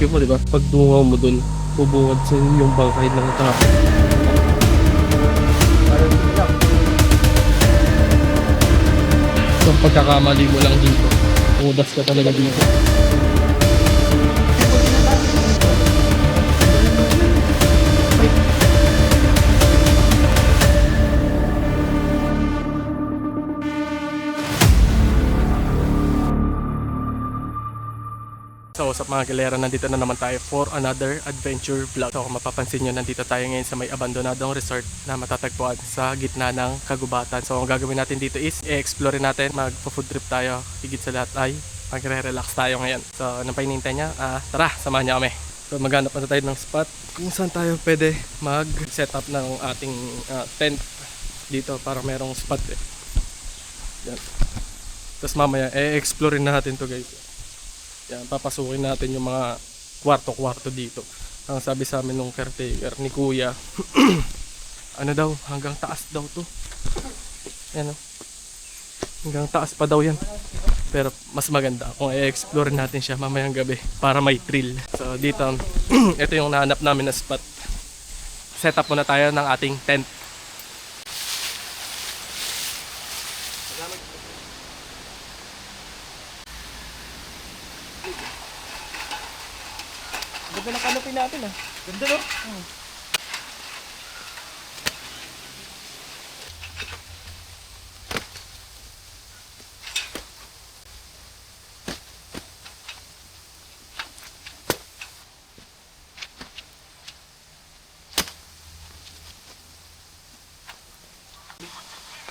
isipin mo, di ba? Pag dungaw mo dun, bubungad sa yung bangkay ng tao. So, pagkakamali mo lang dito, udas ka talaga dito. So sa mga galera, nandito na naman tayo for another adventure vlog. So kung mapapansin nyo, nandito tayo ngayon sa may abandonadong resort na matatagpuan sa gitna ng kagubatan. So ang gagawin natin dito is i-explore natin, magpo-food trip tayo. Higit sa lahat ay magre-relax tayo ngayon. So anong pa hinihintay niya? Tara, samahan niyo kami. So maghanap na tayo ng spot kung saan tayo pwede mag-set up ng ating tent dito para merong spot eh. Yan. Tapos mamaya i-explore natin to guys. Yan, papasukin natin yung mga kwarto-kwarto dito. Ang sabi sa amin nung caretaker ni Kuya, ano daw, hanggang taas daw to. Yan o. Hanggang taas pa daw yan. Pero mas maganda kung i-explore natin siya mamayang gabi para may thrill. So dito, ito yung nahanap namin na spot. Set up muna tayo ng ating tent. Ganda ng canopy natin ah. Ganda no?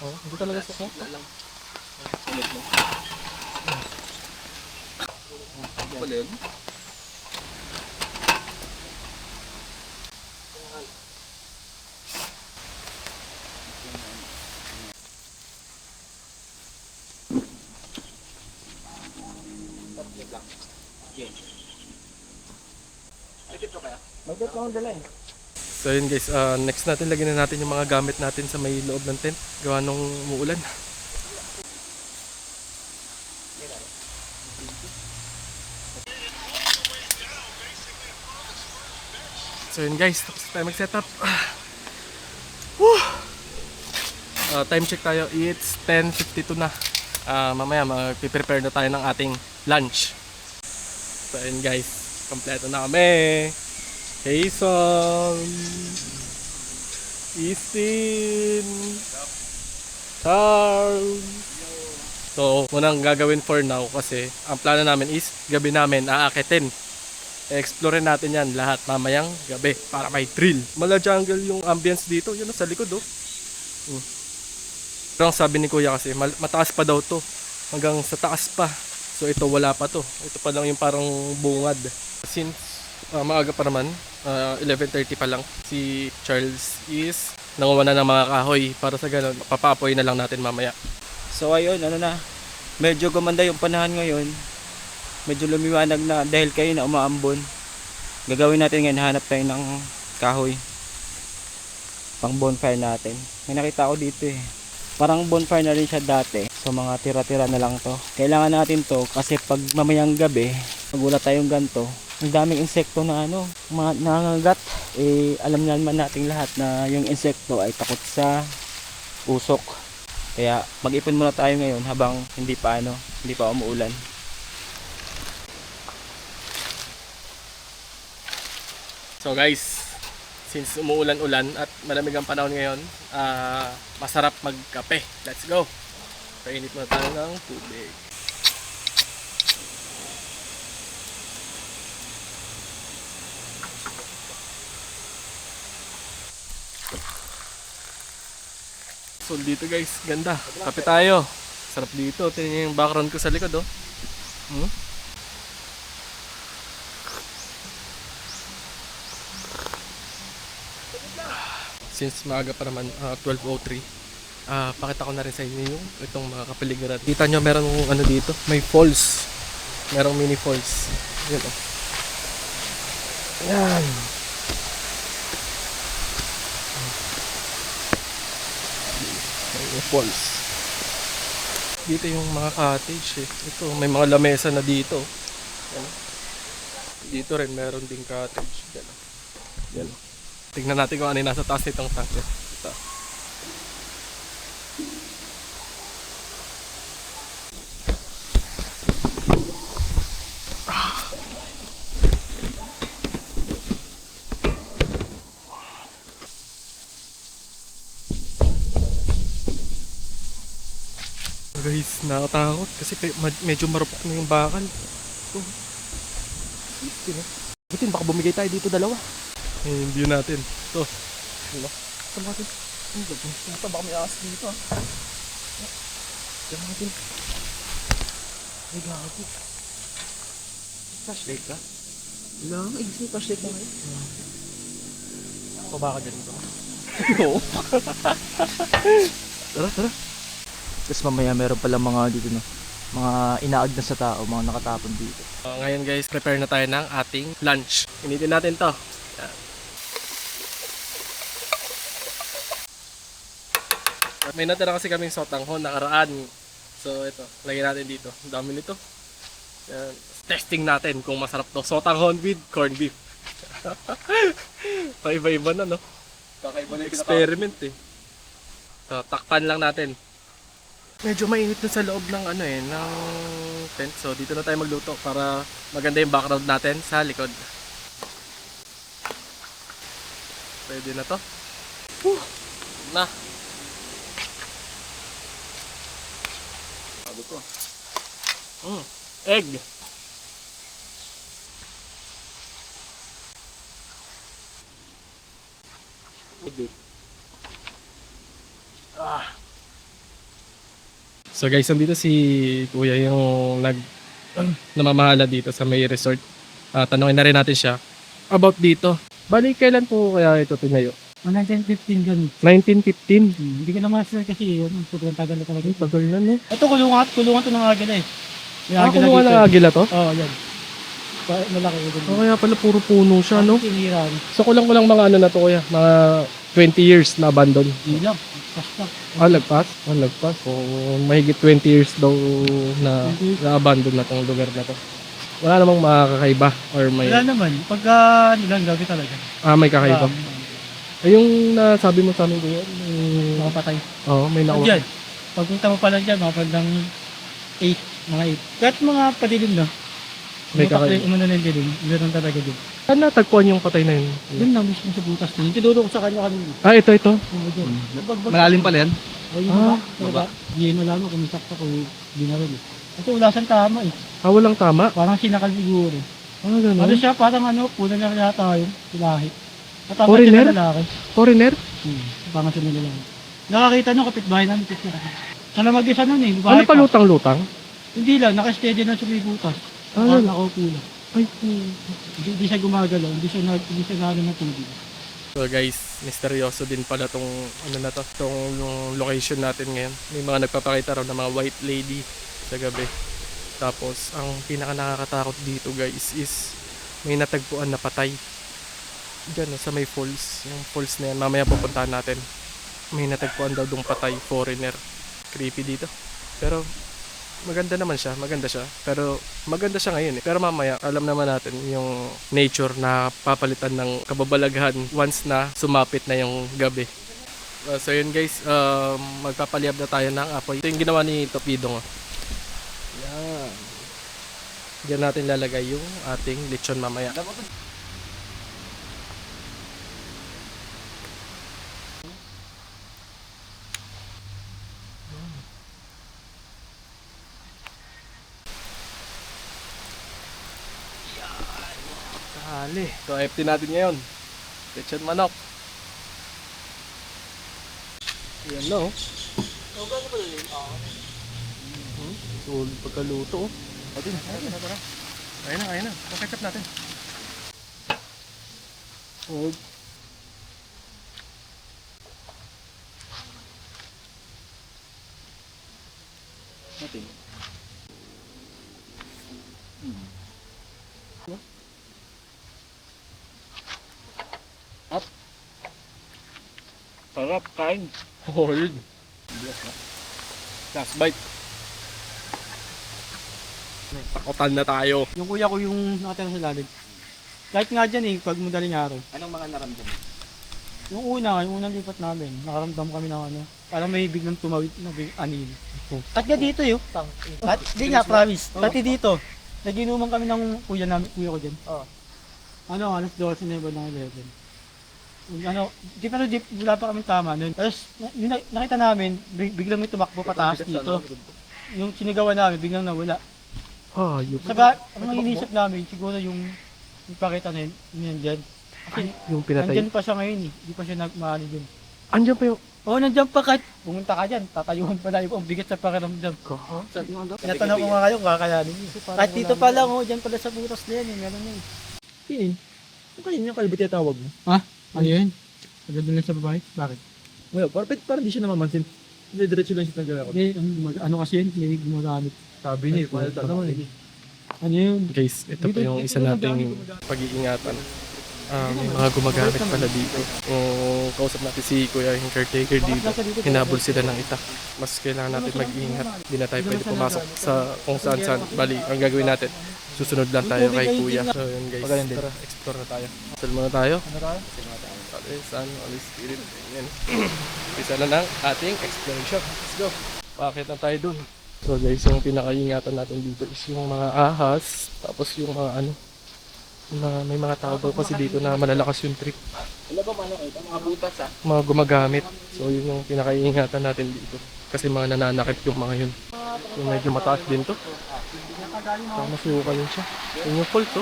Oh, hindi talaga suko. Ulit mo. Pala yun? Magdot lang ang dala eh. So yun guys, next natin lagyan na natin yung mga gamit natin sa may loob ng tent. Gawa nung umuulan. So yun guys, tapos tayo mag-setup. Time check tayo, it's 10:52 na. Mamaya mag-prepare na tayo ng ating lunch. So yun guys, kompleto na kami. Jason, Eastin, Charles. So munang gagawin for now kasi ang plano namin is gabi namin aakitin. I-explore natin yan lahat mamayang gabi para may thrill. Mala jungle yung ambience dito, yun sa likod oh. Pero ang sabi ni Kuya kasi mataas pa daw to, hanggang sa taas pa. So ito wala pa to, ito pa lang yung parang bungad. Since maaga pa naman, 11:30 pa lang, si Charles is nanguha na ng mga kahoy para sa ganun, papapoy na lang natin mamaya. So ayun, ano na, medyo gumanda yung panahon ngayon. Medyo lumiwanag na dahil kayo na umaambon. Gagawin natin ngayon, hanap tayo ng kahoy pang bonfire natin. May nakita ko dito eh, parang bonfire na rin siya dati. So mga tira-tira na lang to. Kailangan natin to kasi pag mamayang gabi, pag wala tayong ganto, ang daming insekto na mga nangangagat. Alam naman nating lahat na yung insekto ay takot sa usok. Kaya mag-ipon muna tayo ngayon habang hindi pa umuulan. So guys, since umuulan-ulan at malamig ang panahon ngayon, masarap magkape. Let's go! Painit muna tayo ng tubig. So dito guys, ganda. Kape tayo. Sarap dito. Tingnan yung background ko sa likod oh. Since maaga pa naman, 12:03, pakita ko na rin sa inyo yung itong mga kapaligiran. Kita nyo meron ano dito, may falls. Merong mini falls. Yan oh. Yan. May falls. Dito yung mga cottage eh. Ito, may mga lamesa na dito. Yan. Dito rin meron ding cottage. Yan. Yan. Tingnan natin kung ano yung nasa taas nitong tank. Ito. Guys, nakatakot kasi medyo marupok na yung bakal. Oh. Butin, baka bumigay tayo dito dalawa. Ayun yung view natin. Ito. Ano? Ito natin. Ito, baka may ahas dito. Ito natin. Ay, gago. Flashlight ka? Wala nga, exit flashlight na ngayon. Baba ka dyan ito. Oo. Tara, tara. Tapos mamaya meron pala mga dito no, mga inaag na sa tao, mga nakatapon dito. Ngayon guys, prepare na tayo ng ating lunch. Initin natin to. Yan. May natira kasi kaming sotanghon nakaraan. So ito, lagyan natin dito. Ang dami nito. Yan. Testing natin kung masarap to. Sotanghon with corned beef. Paiba-iba na no. Kakaiba na Experiment eh. So, takpan lang natin. Medyo mainit na sa loob ng ng tent. So dito na tayo magluto para maganda yung background natin sa likod. Pwede na to. Na. Sabi ko. Egg. So guys, nandito si Kuya yung namamahala dito sa may resort. Tanungin na rin natin siya about dito. Bali, kailan po kaya ito tinayo? 1915 ganun. 1915? Hindi ko na master kasi yun. Sobrang tagal na talaga. Tagal na no? Ito kulungan to ng agila eh. May Kumuha ng agila to? Oo, yan. Malaki yun. Kaya pala puro puno siya, no? Tinira. So kulang mga na to kuya, mga 20 years na abandon. Hindi lang. Basta. Lagpas? Lagpas. So mahigit 20 years daw na abandon na tong lugar na to. Wala namang makakaiba or may... Wala naman. Pagka nilang gabi talaga. may kakaiba. Yung nasabi mo sa amin kuya, Makapatay. Oo, may nakuha. Diyan. Pagpunta mo pala dyan, mga pandang 8. Mga 8. Kahit mga padilim na. May kakaiba. Umano na yung dilim. Meron talaga din. Saan natagpuan yung patay na yun? Yun na, mismo sa butas na. Yung tinuro ko sa kanya kanina. Ito. Oo, dyan. Malalim pala yan? Baba. Hindi mo alam kung sakto kung binaril eh. Kasi ulasan tama eh. Walang tama? Parang sinakal siguro. Ganun. Ano siya, parang puno na yata yun. Lahi. At Foreigner? siya na lalaki. Foreigner? Parang siya na lalaki. Nakakita nyo kapitbahay namin. Sana mag-isa nun eh. Ano pa lutang-lutang? Hindi lang, naka-steady na sa may butas. Parang nakaupo lang. Ay, Hindi siya gumagalaw, hindi siya nagano ng tubig. so guys, misteryoso din pala tong tong location natin ngayon. May mga nagpapakita raw ng mga white lady sa gabi. Tapos ang pinaka nakakatakot dito guys is may natagpuan na patay. Diyan sa may falls, yung falls na yan, mamaya pupuntahan natin. May natagpuan daw dong patay, foreigner. Creepy dito. Pero maganda naman siya, maganda siya. Pero maganda siya ngayon eh. Pero mamaya, alam naman natin yung nature na papalitan ng kababalaghan once na sumapit na yung gabi. So yun guys, magpapaliyab na tayo ng apoy. Ito yung ginawa ni Topidong. Yan. Diyan natin lalagay yung ating lechon mamaya. Kali. So, FT natin ngayon. Lechon manok. Yan no. So, pagkaluto. Tara. Ayun na. Paketchup natin. Oh. Natin. Sarap, kain. Hold. Last bite. Takotan na tayo. Yung kuya ko yung nakatira sa lalim. Kahit nga dyan eh, pag madaling araw. Anong mga naramdaman? Yung unang lipat namin, nakaramdam kami ng ano, parang may biglang tumawid na anil. At nga dito yun. At di nga, promise. Pati dito, naginuman kami ng kuya ko dyan. Oo. Ano, alas 12 na ba ng 11. Ano, wala pa kami tama nun. Tapos, yung nakita namin, biglang may tumakbo pataas dito. Yung sinigawan namin, biglang nawala. Yung Saka, ang inisip namin, siguro yung pakita na yun dyan. Kasi, pinatay. nandyan pa siya ngayon eh. Hindi pa siya nagmaano dun. Andyan pa yung... Oo, nandyan pa kahit pumunta ka dyan, tatayuhan pa na ang bigat sa pakiramdam. Tinatanong ko nga kayo, kakayanin niyo. Kahit dito pa lang, dyan pala sa butas na yan, meron na eh. Pinin. Kung kanina yung kalibot yung tawag mo. Ha? Ano yun? Agad lang sa babae? Bakit? Well, parang di siya namamansin. Hindi, diretso lang siya naglalakad. Hindi, ano kasi yun, may gumagamit. Sabi niya, palta naman eh. Ano yun? Guys, ito pa yung isa nating pag-iingatan. May mga gumagamit pala dito. Kung kausap natin si Kuya, yung caretaker dito, hinabol sila ng itak. Mas kailangan natin mag-iingat. Hindi na tayo pwede pumasok sa kung saan. Bali, ang gagawin natin, susunod lang tayo kay Kuya. So yun guys, tara, explore na tayo. Sal muna tayo. Ano tayo? Father, Son, Holy Spirit. Ayan. Isa na ng ating exploration. Let's go. Bakit na tayo dun? So guys, yung pinakaingatan natin dito is yung mga ahas, tapos yung mga ano, na may mga tao daw kasi dito na malalakas yung trip. Wala ba ano ito? Mga butas ah. Mga gumagamit. So yun yung pinakaingatan natin dito. Kasi mga nananakit yung mga yun. Yung medyo mataas din to. So masukan yun siya. Yun yung fault to.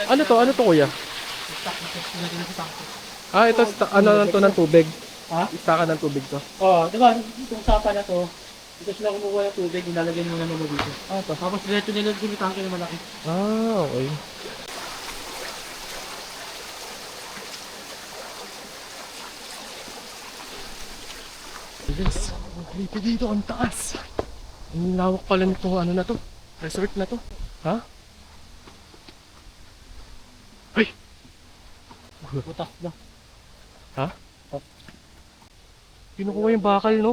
Ano to? Ano to kuya? Ito ano lang to ng tubig. Ha? Istaka ng tubig to. Oo, diba, itong sapa na to, ito sila kumukuha ng tubig, nilalagyan mo na naman dito. Ito. Tapos diretso nila gumitang kayo malaki. Okay. Yes, dito dito ang taas. Ang lawak pala nito, ano na to? Resort na to. Ha? Ay! Butas na. Ha? Kinukuha yung bakal, no?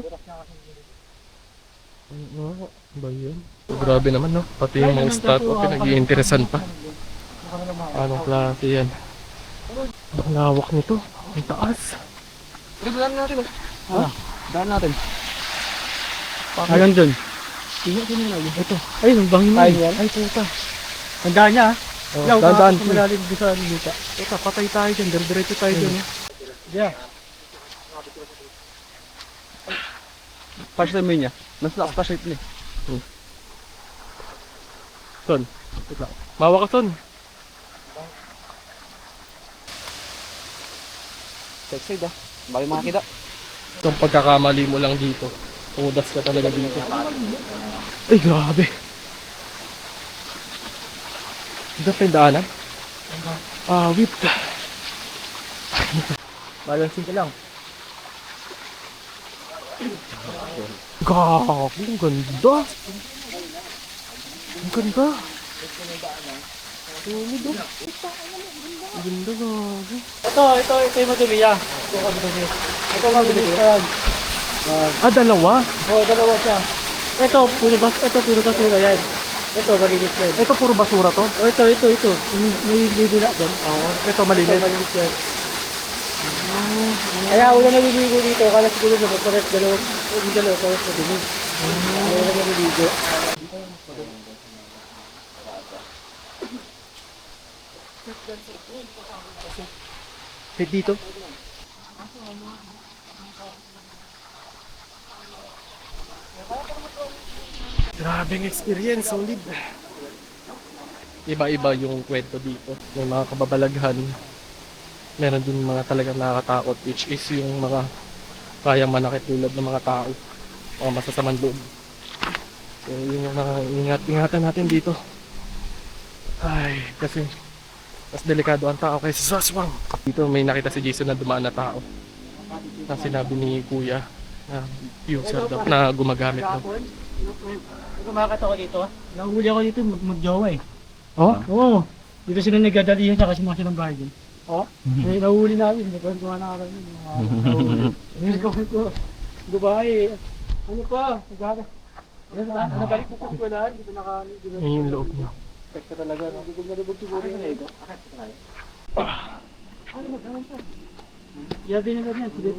Ano ba yun? Grabe naman, no? Pati yung mga statue, pinag-iinteresan pa. Anong klase yan? Ang lawak nito. Ang taas. Daan natin oh. Ha? Daan natin. Ayun dun. Tingnan ko nila. Ito. Ay, ang bangin mo. Ay, puta. Tandaan niya ha. Oh, Yaw, dahan-dahan. malalim doon sa lupa. Ito, patay tayo dyan. Diretso tayo dyan. Eh. Yeah. Passion mo niya. Mas nakapasyon ito eh. Ton. Mawa ka, Ton. Check side ah. Baka yung makakita. Itong pagkakamali mo lang dito. Umudas ka talaga dito. Ay, grabe. Ito pa yung daanan? Whip. Balancing ka lang. Gago, ang ganda. Ang ganda. Tumid oh. Ang ganda, gago. Ito yung madumi ah. Ito mabili ko yan. Dalawa. Oo, dalawa siya. Ito, puro basura yan. Ito, malinis yan. Ito puro basura to. Oh, ito. May bibila doon. Oo. Ito Ito, malinis. malinis yan. Kaya una naliligo dito, kala siguro na magpares dalawa, pares na dumi. Kaya na naliligo. Dito. Grabing experience, solid. Iba-iba yung kwento dito. May mga kababalaghan. Meron din mga talagang nakakatakot, which is yung mga kayang manakit tulad ng mga tao. Mga masasamang loob. So yun yung mga ingatan natin dito. Ay, kasi mas delikado ang tao kaysa sa aswang. Dito may nakita si Jason na dumaan na tao. Na sinabi ni Kuya na user daw na gumagamit daw. Kumakat ako dito. Nahuli ako dito, mag-jowa eh. Oh? Oo. Dito sila nagdadalihan sa kasi mga silang bahay din. Oo. Eh, nahuli namin. Nagkwentuhan na kami. Nagkwentuhan ko. Babae. Ano pa? Nagkaka. Nabalik ko kung wala. Dito Yun yung loob niya. Teka talaga, no? Yabi na ganyan, sige.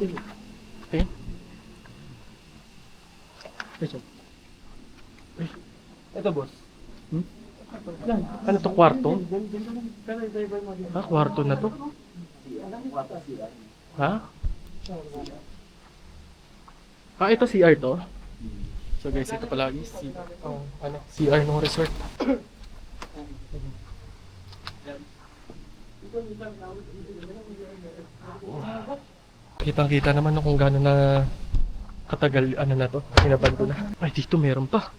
Ayun. Ito boss. Yan. Ano to, kwarto? Pero driver mo din. Ha? Kwarto na to? Ha? Ito CR to? So guys, ito pala is CR ng resort. Kitang-kita naman no kung gaano na katagal ano na to, inabando na. Ay, dito meron pa.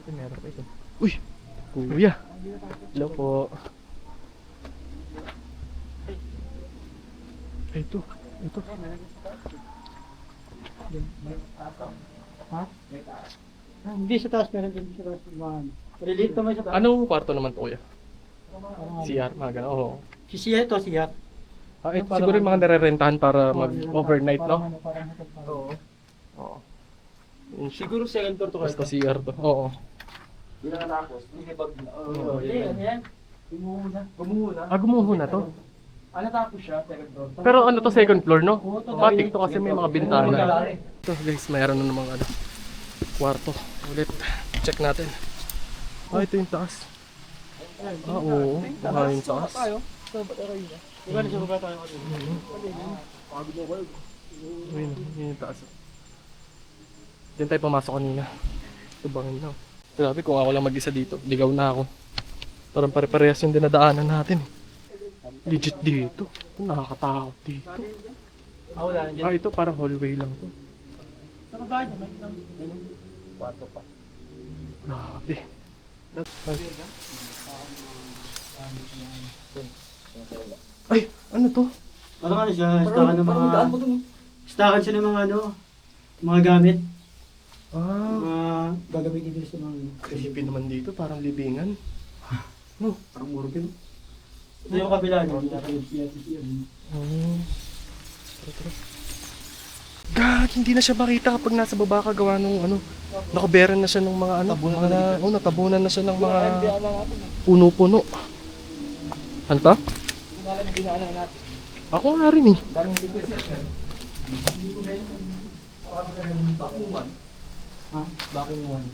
Ito meron pa ito. Uy! Kuya! Hello po. Ay, ito. Ito. Ha? Hindi sa taas, meron din sa taas. Relate naman sa taas. Anong kwarto naman to, kuya? Parang ano. CR, mga gano'n. Oo. Si Sia ito, Sia. Ito siguro yung mga nare-rentahan para mag-overnight, no? Oo. Oo. Siguro second floor to Basta CR to. Oo. Hindi na natapos. Hindi pag... Hindi, ano yan? Gumuhuna. Gumuhuna. Gumuho na to. Natapos siya, second floor. Pero ano to, second floor, no? Oo, to. Matik to kasi may mga bintana. Ito guys, mayroon na namang ano, kwarto. Ulit, check natin. Ito yung taas. Oo. Yung taas. Diba nasa baba tayo kasi? Ayun, yun yung taas. Diyan tayo pumasok kanina. Ito bangin na. Grabe, kung ako lang mag-isa dito, ligaw na ako. Parang pare-parehas yung dinadaanan natin. Legit dito. Nakakatakot dito. Wala na dyan. Ito parang hallway lang to. Sa baba niya, may Kwarto pa. Grabe. Ay, ano to? Parang ano siya, stakan ng mga... Stakan siya ng mga ano, mga gamit. Ah, Mga gagamitin dito sa mga ano. creepy naman dito, parang libingan. No, Parang murpin. Ito yung kabila niya, hindi natin yung siya. Gag, hindi na siya makita kapag nasa baba ka gawa nung ano. Nakaberan na siya ng mga ano, natabunan na siya ng mga puno-puno. Ano to? Ako nga rin eh. Ha? Bakit mo ano?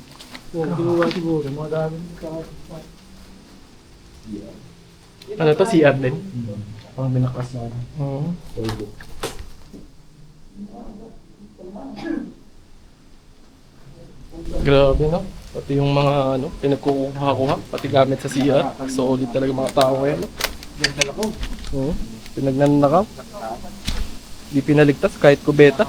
Oo, kinuha siguro, mga gamit. Ano to, CR din? Parang binakas na ano. Oo. Grabe no? Pati yung mga ano, pinagkukuha-kuha, pati gamit sa CR. Solid talaga mga tao ngayon. No? Ganda ko. Oo. Pinagnanakaw. Di pinaligtas kahit kubeta.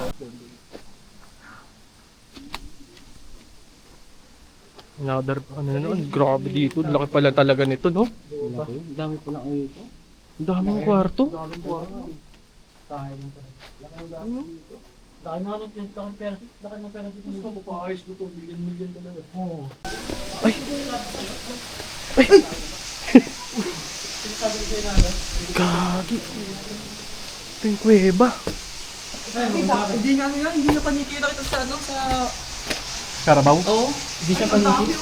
Another, ano na naman, grabe dito. Laki pala talaga nito, no? Dami po lang kayo ito. Ang daming kwarto. Daming po ako. Tayo lang talaga. Laki na ng pera. Laki ng pera dito. Gusto mo pa ayos ko ito. Million talaga. Oo. Ay! Ay! Sabi ko sa'yo na ano? Gagi! Ito yung kuweba. Hindi nga yan, hindi na panikita kita sa ano, sa... Karabaw? Oo. Hindi siya paniki.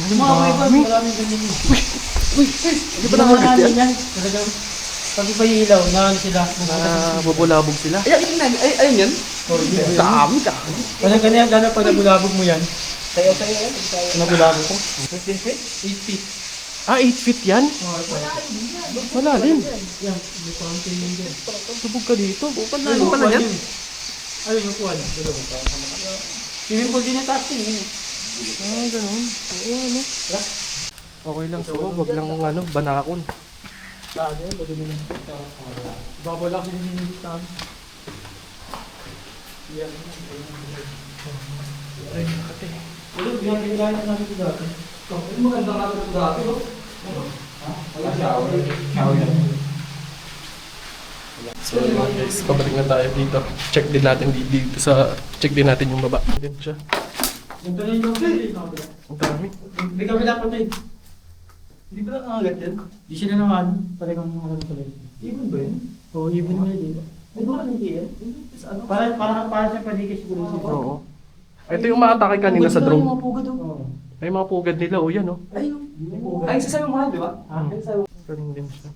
Yung mga kuweba, maraming ganyan yun. Di ba nakagat yan? yan? Talagang pag iba ilaw, naano sila. Bubulabog sila. Ayun yan. Dami ka! Walang ganyan, gano'n pag nabulabog mo yan. Sayo yan. Nabulabog ko. 8 feet. 8 feet yan? Wala din. Yan, may fountain yun dyan. Subog ka dito. Bukan na ano pala yan. Ayun, yung kuwan. Swimming pool din yung taas din. Ganun. Oo, ano. Okay lang so, wag lang ano, banakon. Saan yun? Madumi lang. Babalak din yung taas. Ay, nakate. Wala, ginagawa namin ito dati. Maganda nga ito dati, no? Wala shower. So yun guys, pabalik na tayo dito. Check din natin dito check din natin yung baba. Din siya. Ito na yung Ang dami. May kami dapat na Hindi ba nakagat yan? Di sila naman. Talagang ano pala yun. Ibon ba yun? Oo, even mo yun. Ay, bakit hindi yan? Para sa paligid siguro. Oo. Ito yung maatake kanina sa drone. Mga pugad, oh. Oo. May mga pugad nila, o yan o. Ay, yung Ay, sasabi mo mahal, di ba? Ganun din siya.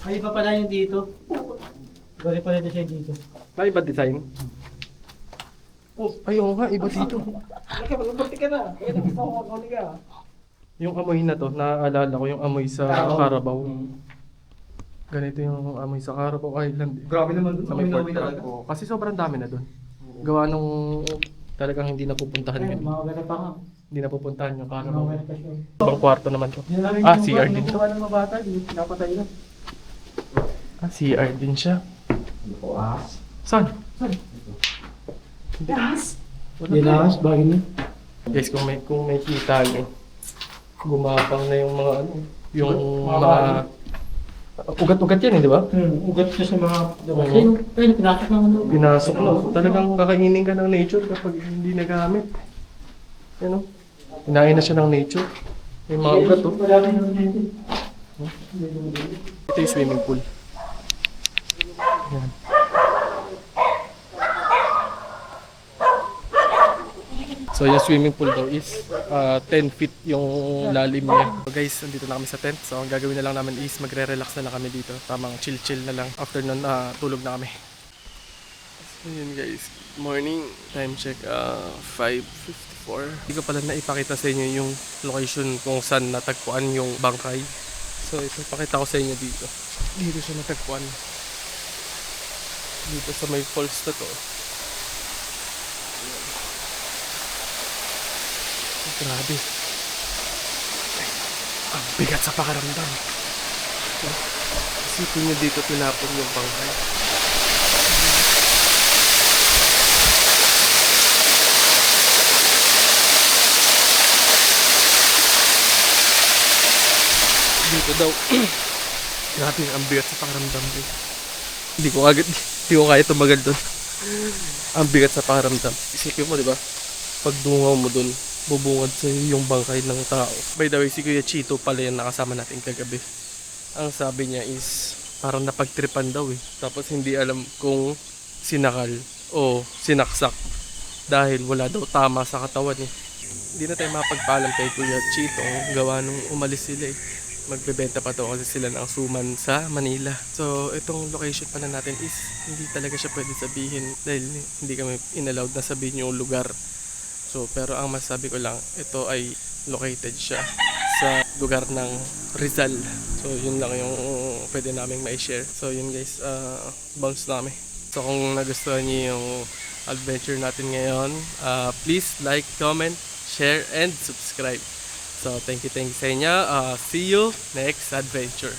Ay, iba pala yung dito. Bali pala ito siya dito. Iba design? Oh, ayun nga, iba dito. Yung amoy na to, naaalala ko yung amoy sa Carabao. Ganito yung amoy sa Carabao Island. Grabe naman doon. Sa may Port Carabao. Kasi sobrang dami na doon. Gawa nung talagang hindi napupuntahan Ayun, yun. mga ganun pa nga. Hindi napupuntahan yung Mga Carabao. ganun pa siya. Ibang kwarto naman to. Yun namin Ah, yung CR din to. Gawa ng mga bata, di pinapatay lang. Ah, CR din siya. Saan? Hindi. Wala Yan tayo. ahas, bagay niya. Guys, kung may kita nyo, gumapang na yung mga ano, yung Mga mga ugat-ugat yan eh, di ba? Ugat siya sa mga... Oo. Ayun, pinasok ng ano. Pinasok na. Talagang kakainin ka ng nature kapag hindi nagamit. Yan o. Kinain na siya ng nature. May mga ugat o. Wala rin yung dito. Ito yung swimming pool. Yan. So yung swimming pool daw is 10 feet yung lalim niya. So guys, andito na kami sa tent. So ang gagawin na lang namin is magre-relax na lang kami dito. Tamang chill-chill na lang. After nun, tulog na kami. So yun guys, morning. Time check, 5:54. Hindi ko pala naipakita sa inyo yung location kung saan natagpuan yung bangkay. So ito, pakita ko sa inyo dito. Dito siya natagpuan. Dito sa may falls na to. Grabe. Ang bigat sa pakaramdam. Isipin nyo dito tinapon yung bangkay. Dito daw. Grabe, ang bigat sa pakaramdam. Hindi ko kaya tumagal doon. Ang bigat sa pakaramdam. Isipin mo, di ba? Pag dungaw mo doon, bubungad sa yung bangkay ng tao. By the way, si Kuya Chito pala yung nakasama natin kagabi. Ang sabi niya is parang napagtripan daw eh. Tapos hindi alam kung sinakal o sinaksak dahil wala daw tama sa katawan eh. Hindi na tayo mapagpaalam kay Kuya Chito gawa nung umalis sila eh. Magbebenta pa to kasi sila ng suman sa Manila. So itong location pala natin is hindi talaga siya pwede sabihin dahil hindi kami inallowed na sabihin yung lugar. So, pero ang masasabi ko lang, ito ay located siya sa lugar ng Rizal. So, yun lang yung pwede naming ma-share. So, yun guys, bounce namin. So, kung nagustuhan niyo yung adventure natin ngayon, please like, comment, share, and subscribe. So, thank you sa inyo. See you next adventure.